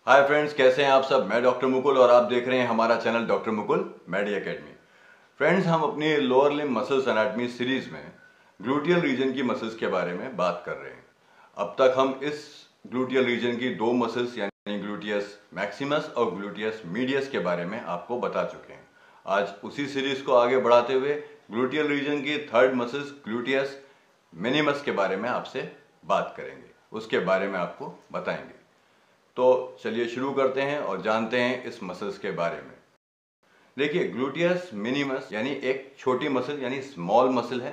Hi friends, कैसे हैं आप सब। मैं डॉक्टर मुकुल और आप देख रहे हैं हमारा चैनल डॉक्टर मुकुल मेडी एकेडमी। फ्रेंड्स, हम अपनी lower limb muscles anatomy series में ग्लूटियल रीजन की मसल्स के बारे में बात कर रहे हैं। अब तक हम इस ग्लूटियल रीजन की दो मसल्स यानी ग्लूटियस मैक्सिमस और ग्लूटियस मीडियस के बारे में आपको बता चुके हैं। आज उसी सीरीज को आगे बढ़ाते हुए ग्लूटियल रीजन की थर्ड मसल्स ग्लूटियस मिनिमस के बारे में आपसे बात करेंगे, उसके बारे में आपको बताएंगे। तो चलिए शुरू करते हैं और जानते हैं इस मसल्स के बारे में। देखिए, ग्लूटियस मिनिमस यानी एक छोटी मसल यानी स्मॉल मसल है।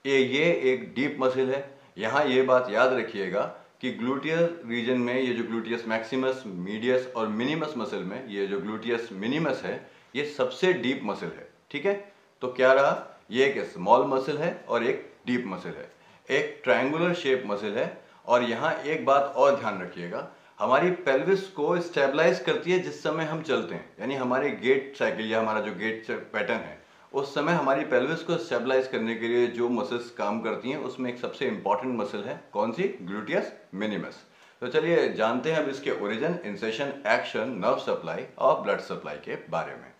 ये एक डीप मसल है। यहाँ ये बात याद रखिएगा कि ग्लूटियल रीजन में ये जो ग्लूटियस मैक्सिमस, मीडियस और मिनिमस मसल में ये जो ग्लूटियस मिनिमस है ये सबसे डीप मसल है। ठीक है, तो क्या रहा, ये एक स्मॉल मसल है और एक डीप मसल है, एक ट्रायंगुलर शेप मसल है। और यहाँ एक बात और ध्यान रखिएगा, हमारी पेल्विस को स्टेबलाइज करती है जिस समय हम चलते हैं, यानी हमारे गेट साइकिल या हमारा जो गेट पैटर्न है उस समय हमारी पेल्विस को स्टेबलाइज करने के लिए जो मसल्स काम करती हैं उसमें एक सबसे इंपॉर्टेंट मसल है कौन सी, ग्लूटियस मिनिमस। तो चलिए जानते हैं अब इसके origin, incision, action, nerve supply और ब्लड सप्लाई के बारे में।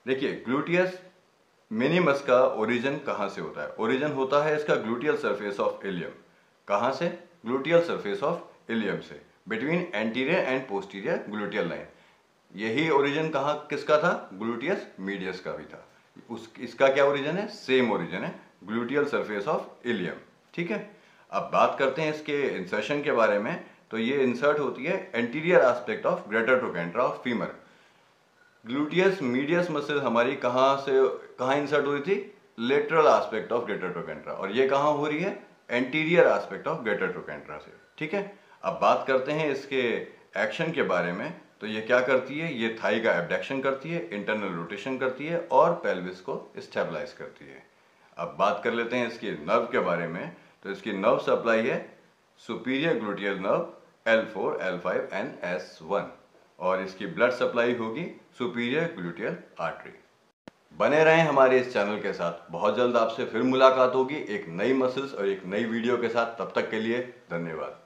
देखिए, ग्लूटियस मिनिमस का ओरिजिन कहाँ से होता है। ओरिजिन होता है इसका ग्लूटियल सरफेस ऑफ इलियम। कहाँ से, ग्लूटियल सरफेस ऑफ इलियम से, between anterior and posterior gluteal line. यही ओरिजिन कहाँ किसका था, ग्लूटियस मीडियस का भी था। इसका क्या ओरिजिन है, सेम ओरिजिन है, ग्लूटियल सरफेस ऑफ इलियम। ठीक है, अब बात करते हैं इसके इंसर्शन के बारे में। तो ये इंसर्ट होती है anterior aspect of greater trochanter of femur. Gluteus medius muscle हमारी कहाँ इंसर्ट हुई थी, lateral aspect of greater trochanter, और ये कहाँ हो रही है, anterior aspect of greater trochanter से। ठीक है, अब बात करते हैं इसके एक्शन के बारे में। तो ये क्या करती है, ये थाई का एबडक्शन करती है, इंटरनल रोटेशन करती है और पेल्विस को स्टेबलाइज करती है। अब बात कर लेते हैं इसके नर्व के बारे में। तो इसकी नर्व सप्लाई है superior gluteal nerve L4, L5 and S1, और इसकी ब्लड सप्लाई होगी सुपीरियर ग्लूटियल आर्टरी। बने रहें हमारे इस चैनल के साथ। बहुत जल्द आपसे फिर मुलाकात होगी एक नई मसल्स और एक नई वीडियो के साथ। तब तक के लिए धन्यवाद।